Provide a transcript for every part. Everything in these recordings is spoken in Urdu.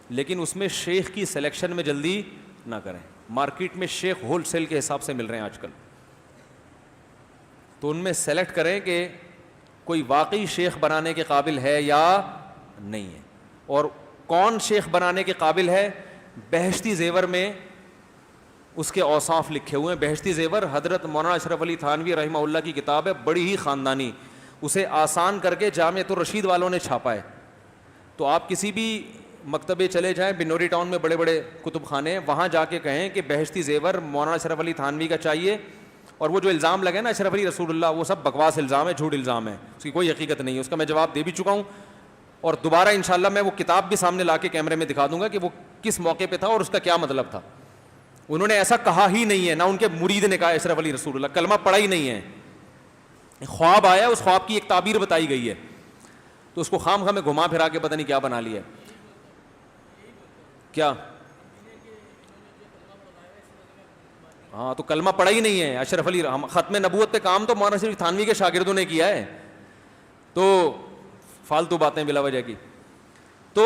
لیکن اس میں شیخ کی سلیکشن میں جلدی نہ کریں. مارکیٹ میں شیخ ہول سیل کے حساب سے مل رہے ہیں آج کل, تو ان میں سلیکٹ کریں کہ کوئی واقعی شیخ بنانے کے قابل ہے یا نہیں ہے. اور کون شیخ بنانے کے قابل ہے؟ بہشتی زیور میں اس کے اوصاف لکھے ہوئے ہیں. بہشتی زیور حضرت مولانا اشرف علی تھانوی رحمہ اللہ کی کتاب ہے, بڑی ہی خاندانی, اسے آسان کر کے جامعۃ الرشید والوں نے چھاپا ہے. تو آپ کسی بھی مکتبے چلے جائیں, بنوری ٹاؤن میں بڑے بڑے کتب خانے ہیں, وہاں جا کے کہیں کہ بہشتی زیور مولانا اشرف علی تھانوی کا چاہیے. اور وہ جو الزام لگے نا اشرف علی رسول اللہ, وہ سب بکواس الزام ہے, جھوٹ الزام ہے, اس کی کوئی حقیقت نہیں ہے. اس کا میں جواب دے بھی چکا ہوں, اور دوبارہ انشاءاللہ میں وہ کتاب بھی سامنے لا کے کیمرے میں دکھا دوں گا کہ وہ کس موقع پہ تھا اور اس کا کیا مطلب تھا. انہوں نے ایسا کہا ہی نہیں ہے, نہ ان کے مرید نے کہا اشرف علی رسول اللہ, کلمہ پڑھا ہی نہیں ہے. خواب آیا, اس خواب کی ایک تعبیر بتائی گئی ہے, تو اس کو خام خواہ میں گھما پھرا کے پتہ نہیں کیا بنا لیا ہے. کیا؟ ہاں, تو کلمہ پڑھا ہی نہیں ہے اشرف علی. ختم نبوت پہ کام تو مولانا شریف تھانوی کے شاگردوں نے کیا ہے, تو فالتو باتیں بلا وجہ کی. تو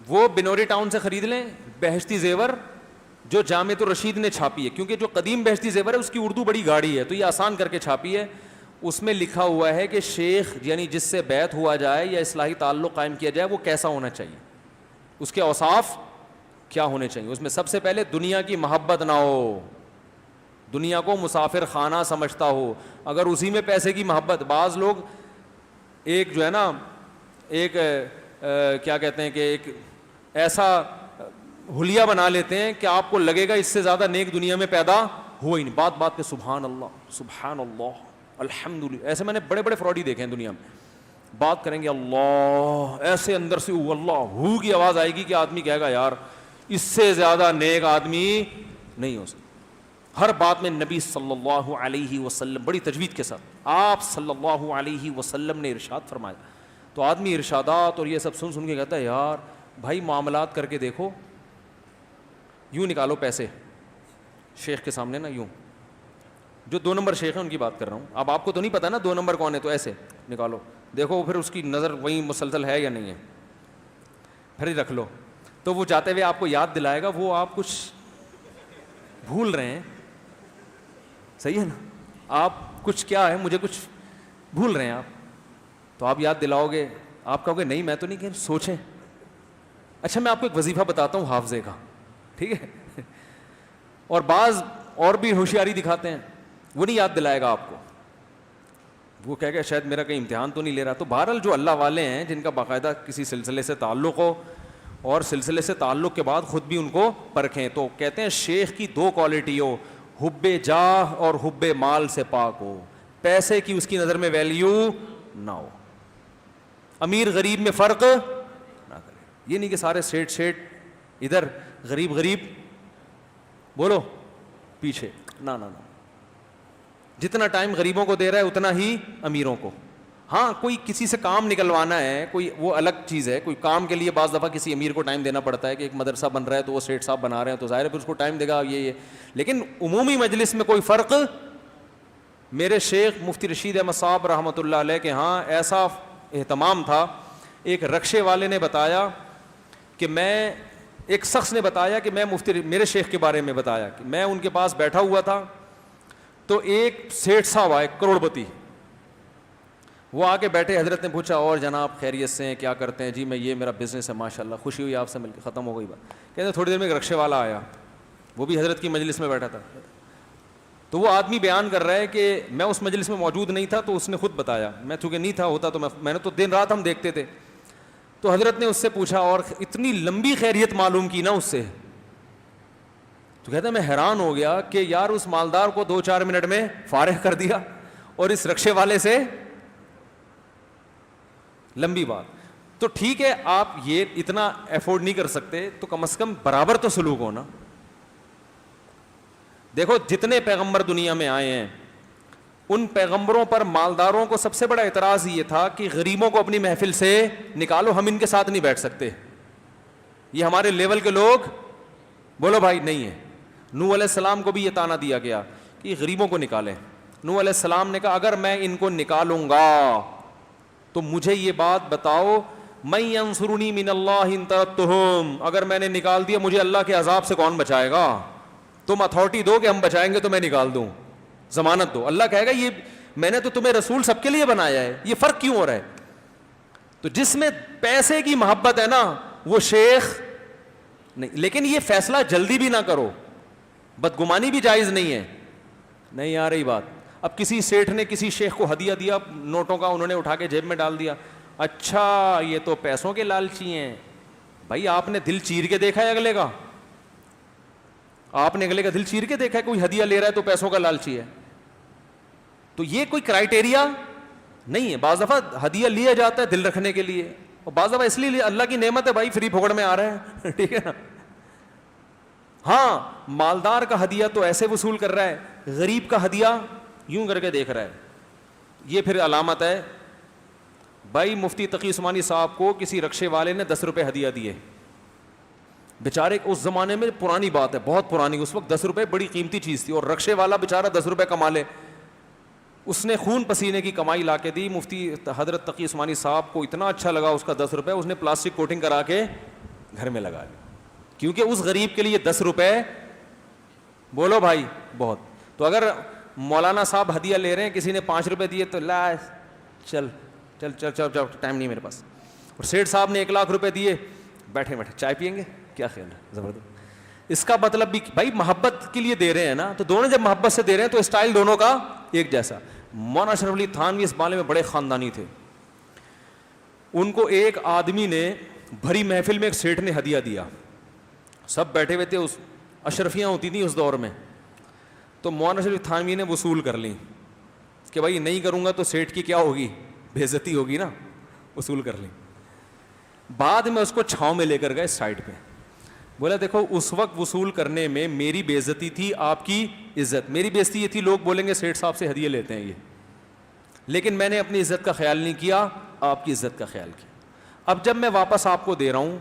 وہ بنوری ٹاؤن سے خرید لیں بہشتی زیور جو جامعۃ الرشید نے چھاپی ہے, کیونکہ جو قدیم بہشتی زیور ہے اس کی اردو بڑی گاڑی ہے, تو یہ آسان کر کے چھاپی ہے. اس میں لکھا ہوا ہے کہ شیخ یعنی جس سے بیعت ہوا جائے یا اصلاحی تعلق قائم کیا جائے وہ کیسا ہونا چاہیے, اس کے اوصاف کیا ہونے چاہیے. اس میں سب سے پہلے دنیا کی محبت نہ ہو, دنیا کو مسافر خانہ سمجھتا ہو. اگر اسی میں پیسے کی محبت, بعض لوگ ایک جو ہے نا ایک کیا کہتے ہیں کہ ایک ایسا حلیہ بنا لیتے ہیں کہ آپ کو لگے گا اس سے زیادہ نیک دنیا میں پیدا ہوا ہی نہیں. بات بات پہ سبحان اللہ الحمدللہ, ایسے میں نے بڑے بڑے فراڈی دیکھے ہیں دنیا میں. بات کریں گے اللہ, ایسے اندر سے اللہ ہو کی آواز آئے گی کہ آدمی کہے گا یار اس سے زیادہ نیک آدمی نہیں ہو سکتا. ہر بات میں نبی صلی اللہ علیہ وسلم بڑی تجوید کے ساتھ آپ صلی اللہ علیہ وسلم نے ارشاد فرمایا. تو آدمی ارشادات اور یہ سب سن سن کے کہتا ہے یار بھائی معاملات کر کے دیکھو, یوں نکالو پیسے شیخ کے سامنے نا, یوں جو 2 نمبر شیخ ہیں ان کی بات کر رہا ہوں. اب آپ کو تو نہیں پتا نا 2 نمبر کون ہے, تو ایسے نکالو, دیکھو پھر اس کی نظر وہیں مسلسل ہے یا نہیں ہے, پھر ہی رکھ لو. تو وہ جاتے ہوئے آپ کو یاد دلائے گا وہ آپ کچھ بھول رہے ہیں, صحیح ہے نا, آپ کچھ کیا ہے مجھے کچھ بھول رہے ہیں آپ, تو آپ یاد دلاؤ گے, آپ کہو گے نہیں میں تو نہیں, کہ سوچیں. اچھا میں آپ کو ایک وظیفہ بتاتا ہوں حافظے کا, ٹھیک ہے. اور بعض اور بھی ہوشیاری دکھاتے ہیں, وہ نہیں یاد دلائے گا آپ کو, وہ کہے گا شاید میرا کہیں امتحان تو نہیں لے رہا. تو بہرحال جو اللہ والے ہیں جن کا باقاعدہ کسی سلسلے سے تعلق ہو اور سلسلے سے تعلق کے بعد خود بھی ان کو پرکھیں, تو کہتے ہیں شیخ کی 2 کوالٹی ہو, حب جاہ اور حب مال سے پاک ہو, پیسے کی اس کی نظر میں ویلیو نہ ہو, امیر غریب میں فرق نہ کرے. یہ نہیں کہ سارے سیٹ ادھر غریب بولو پیچھے, نہ جتنا ٹائم غریبوں کو دے رہا ہے اتنا ہی امیروں کو. ہاں کوئی کسی سے کام نکلوانا ہے کوئی, وہ الگ چیز ہے, کوئی کام کے لیے بعض دفعہ کسی امیر کو ٹائم دینا پڑتا ہے کہ ایک مدرسہ بن رہا ہے تو وہ سیٹ صاحب بنا رہے ہیں تو ظاہر ہے پھر اس کو ٹائم دے گا یہ. لیکن عمومی مجلس میں کوئی فرق. میرے شیخ مفتی رشید احمد صاحب رحمۃ اللہ علیہ کے ہاں ایسا اہتمام تھا, ایک رکشے والے نے بتایا کہ میں, ایک شخص نے بتایا کہ میں میرے شیخ کے بارے میں بتایا کہ میں ان کے پاس بیٹھا ہوا تھا, تو ایک سیٹھ صاحب آئے کروڑ پتی, وہ آ کے بیٹھے, حضرت نے پوچھا اور جناب خیریت سے ہیں, کیا کرتے ہیں؟ جی میں یہ میرا بزنس ہے ماشاءاللہ, خوشی ہوئی آپ سے مل کے, ختم ہو گئی بات. کہتے ہیں تھوڑی دیر میں ایک رکشے والا آیا, وہ بھی حضرت کی مجلس میں بیٹھا تھا, تو وہ آدمی بیان کر رہا ہے کہ میں اس مجلس میں موجود نہیں تھا, تو اس نے خود بتایا, میں چونکہ نہیں تھا ہوتا تو میں نے تو دن رات ہم دیکھتے تھے. تو حضرت نے اس سے پوچھا اور اتنی لمبی خیریت معلوم کی نا اس سے, تو کہتا ہے میں حیران ہو گیا کہ یار اس مالدار کو 2-4 منٹ میں فارغ کر دیا اور اس رکشے والے سے لمبی بات. تو ٹھیک ہے آپ یہ اتنا افورڈ نہیں کر سکتے تو کم از کم برابر تو سلوک ہونا. دیکھو جتنے پیغمبر دنیا میں آئے ہیں ان پیغمبروں پر مالداروں کو سب سے بڑا اعتراض یہ تھا کہ غریبوں کو اپنی محفل سے نکالو, ہم ان کے ساتھ نہیں بیٹھ سکتے, یہ ہمارے لیول کے لوگ, بولو بھائی نہیں ہے. نوح علیہ السلام کو بھی یہ تانا دیا گیا کہ غریبوں کو نکالیں. نوح علیہ السلام نے کہا اگر میں ان کو نکالوں گا تو مجھے یہ بات بتاؤ من ینصرنی من اللہ ان ترکتہم، اگر میں نے نکال دیا مجھے اللہ کے عذاب سے کون بچائے گا؟ تم اتھارٹی دو کہ ہم بچائیں گے تو میں نکال دوں، ضمانت دو۔ اللہ کہے گا یہ میں نے تو تمہیں رسول سب کے لیے بنایا ہے، یہ فرق کیوں ہو رہا ہے؟ تو جس میں پیسے کی محبت ہے نا وہ شیخ نہیں، لیکن یہ فیصلہ جلدی بھی نہ کرو، بدگمانی بھی جائز نہیں ہے۔ نہیں آ رہی بات؟ اب کسی سیٹھ نے کسی شیخ کو ہدیہ دیا نوٹوں کا، انہوں نے اٹھا کے جیب میں ڈال دیا، اچھا یہ تو پیسوں کے لالچی ہیں۔ بھائی آپ نے دل چیر کے دیکھا ہے اگلے کا؟ آپ نے اگلے کا دل چیر کے دیکھا ہے کوئی ہدیہ لے رہا ہے تو پیسوں کا لالچی ہے؟ تو یہ کوئی کرائٹیریا نہیں ہے۔ بعض دفعہ ہدیہ لیا جاتا ہے دل رکھنے کے لیے، اور بعض دفعہ اس لیے اللہ کی نعمت ہے بھائی فری پھوکڑ میں آ رہا ہے ٹھیک ہے نا۔ ہاں مالدار کا ہدیہ تو ایسے وصول کر رہا ہے، غریب کا ہدیہ یوں کر کے دیکھ رہا ہے، یہ پھر علامت ہے۔ بھائی مفتی تقی عثمانی صاحب کو کسی رکشے والے نے 10 روپے ہدیہ دیے، بیچارے اس زمانے میں پرانی بات ہے بہت پرانی، اس وقت 10 روپے بڑی قیمتی چیز تھی، اور رکشے والا بیچارہ 10 روپے کما لے، اس نے خون پسینے کی کمائی لا کے دی۔ مفتی حضرت تقی عثمانی صاحب کو اتنا اچھا لگا اس کا 10 روپے، اس نے پلاسٹک کوٹنگ کرا کے گھر میں لگا لی، کیونکہ اس غریب کے لیے 10 روپے بولو بھائی بہت۔ تو اگر مولانا صاحب ہدیہ لے رہے ہیں، کسی نے 5 روپے دیے تو لا چل چل چل چل چل ٹائم نہیں میرے پاس، اور سیٹھ صاحب نے 1 لاکھ روپے دیے، بیٹھے بیٹھے چائے پئیں گے، کیا خیال ہے؟ زبردست۔ اس کا مطلب بھی بھائی محبت کے لیے دے رہے ہیں نا، تو دونوں جب محبت سے دے رہے ہیں تو اسٹائل دونوں کا ایک جیسا۔ مولانا اشرف علی تھانوی اس بارے میں بڑے خاندانی تھے، ان کو ایک آدمی نے بھری محفل میں ایک سیٹھ نے ہدیہ دیا، سب بیٹھے ہوئے تھے، اس اشرفیاں ہوتی تھیں اس دور میں، تو مولانا اشرف علی تھانوی نے وصول کر لی کہ بھائی نہیں کروں گا تو سیٹھ کی کیا ہوگی، بے عزتی ہوگی نا، وصول کر لی۔ بعد میں اس کو چھاؤں میں لے کر گئے سائڈ پہ، بولا دیکھو اس وقت وصول کرنے میں میری بے عزتی تھی، آپ کی عزت۔ میری بے عزتی یہ تھی لوگ بولیں گے سیٹھ صاحب سے ہدیے لیتے ہیں یہ، لیکن میں نے اپنی عزت کا خیال نہیں کیا، آپ کی عزت کا خیال کیا۔ اب جب میں واپس آپ کو دے رہا ہوں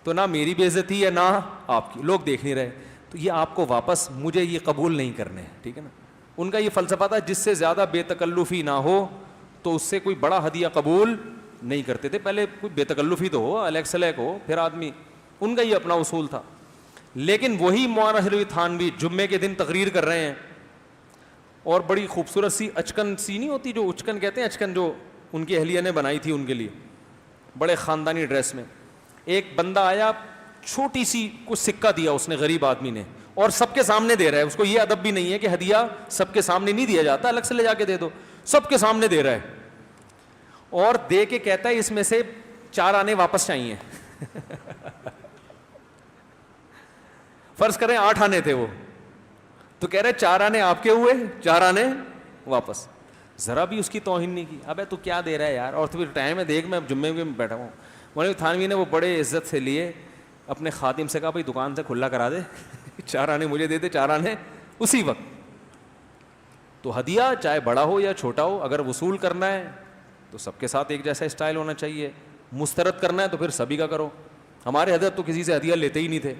تو نہ میری بے عزتی ہے نہ آپ کی، لوگ دیکھ نہیں رہے، تو یہ آپ کو واپس مجھے یہ قبول نہیں کرنے، ٹھیک ہے نا۔ ان کا یہ فلسفہ تھا جس سے زیادہ بے تکلفی نہ ہو تو اس سے کوئی بڑا ہدیہ قبول نہیں کرتے تھے، پہلے کوئی بے تکلفی تو ہو، الیک سلیک ہو، پھر آدمی، ان کا یہ اپنا اصول تھا۔ لیکن وہی مولانا اشرف علی تھانوی جمعے کے دن تقریر کر رہے ہیں، اور بڑی خوبصورت سی اچکن سی نہیں ہوتی جو اچکن کہتے ہیں، اچکن جو ان کی اہلیہ نے بنائی تھی ان کے لیے، بڑے خاندانی ڈریس میں، ایک بندہ آیا چھوٹی سی کچھ سکہ دیا اس نے غریب آدمی نے، اور سب کے سامنے دے رہا ہے، اس کو یہ ادب بھی نہیں ہے کہ ہدیہ سب کے سامنے نہیں دیا جاتا، الگ سے لے جا کے دے دو، سب کے سامنے دے رہا ہے، اور دے کے کہتا ہے اس میں سے 4 آنے واپس چاہیے فرض کریں 8 آنے تھے وہ، تو کہہ رہے 4 آنے آپ کے ہوئے، 4 آنے واپس، ذرا بھی اس کی توہین نہیں کی۔ ابے تو کیا دے رہا ہے یار، اور تو پھر ٹائم ہے دیکھ میں جمعے میں بیٹھا ہوں۔ مولانا تھانوی نے وہ بڑے عزت سے لیے، اپنے خادم سے کہا بھائی دکان سے کھلا کرا دے 4 آنے مجھے دے دے، 4 آنے اسی وقت۔ تو ہدیہ چاہے بڑا ہو یا چھوٹا ہو، اگر وصول کرنا ہے تو سب کے ساتھ ایک جیسا اسٹائل ہونا چاہیے، مسترد کرنا ہے تو پھر سبھی کا کرو۔ ہمارے حضرت تو کسی سے ہدیہ لیتے ہی نہیں تھے،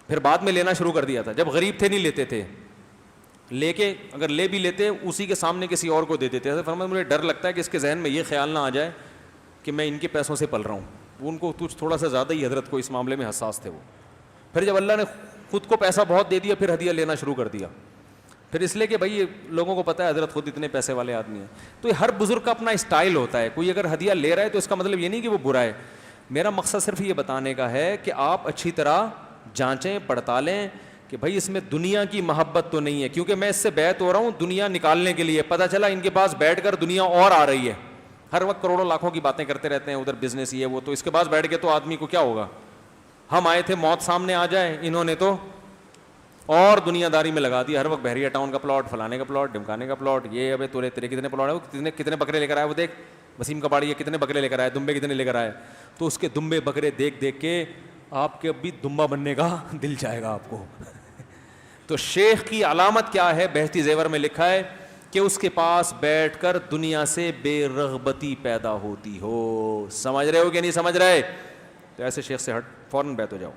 پھر بعد میں لینا شروع کر دیا تھا، جب غریب تھے نہیں لیتے تھے، لے کے اگر لے بھی لیتے اسی کے سامنے کسی اور کو دے دیتے تھے۔ فرمایا مجھے ڈر لگتا ہے کہ اس کے ذہن میں یہ خیال نہ آ جائے کہ میں ان کے پیسوں سے پل رہا ہوں۔ ان کو کچھ تھوڑا سا زیادہ ہی حضرت کو اس معاملے میں حساس تھے وہ۔ پھر جب اللہ نے خود کو پیسہ بہت دے دیا پھر ہدیہ لینا شروع کر دیا، پھر اس لیے کہ بھائی لوگوں کو پتہ ہے حضرت خود اتنے پیسے والے آدمی ہیں۔ تو یہ ہر بزرگ کا اپنا اسٹائل ہوتا ہے، کوئی اگر ہدیہ لے رہا ہے تو اس کا مطلب یہ نہیں کہ وہ برا ہے۔ میرا مقصد صرف یہ بتانے کا ہے کہ آپ اچھی طرح جانچیں پڑتالیں کہ بھائی اس میں دنیا کی محبت تو نہیں ہے، کیونکہ میں اس سے بیعت ہو رہا ہوں دنیا نکالنے کے لیے، پتہ چلا ان کے پاس بیٹھ کر دنیا اور آ رہی ہے، ہر وقت کروڑوں لاکھوں کی باتیں کرتے رہتے ہیں، ادھر بزنس یہ وہ، تو اس کے پاس بیٹھ کے تو آدمی کو کیا ہوگا۔ ہم آئے تھے موت سامنے آ جائے، انہوں نے تو اور دنیا داری میں لگا دیا، ہر وقت بحریہ ٹاؤن کا پلاٹ، فلانے کا پلاٹ، ڈمکانے کا پلاٹ، یہ ابے تیرے کتنے پلاٹ ہے، وہ کتنے بکرے لے کر آئے، وہ دیکھ وسیم کباڑی کتنے بکرے لے کر آئے، دمبے کتنے لے کر آئے، تو اس کے دمبے بکرے دیکھ دیکھ کے آپ کے اب بھی دمبا بننے کا دل چاہے گا آپ کو۔ تو شیخ کی علامت کیا ہے؟ بہشتی زیور میں لکھا ہے کہ اس کے پاس بیٹھ کر دنیا سے بے رغبتی پیدا ہوتی ہو۔ سمجھ رہے ہو کہ نہیں سمجھ رہے؟ تو ایسے شیخ سے ہٹ فوراً بیعت ہو جاؤ۔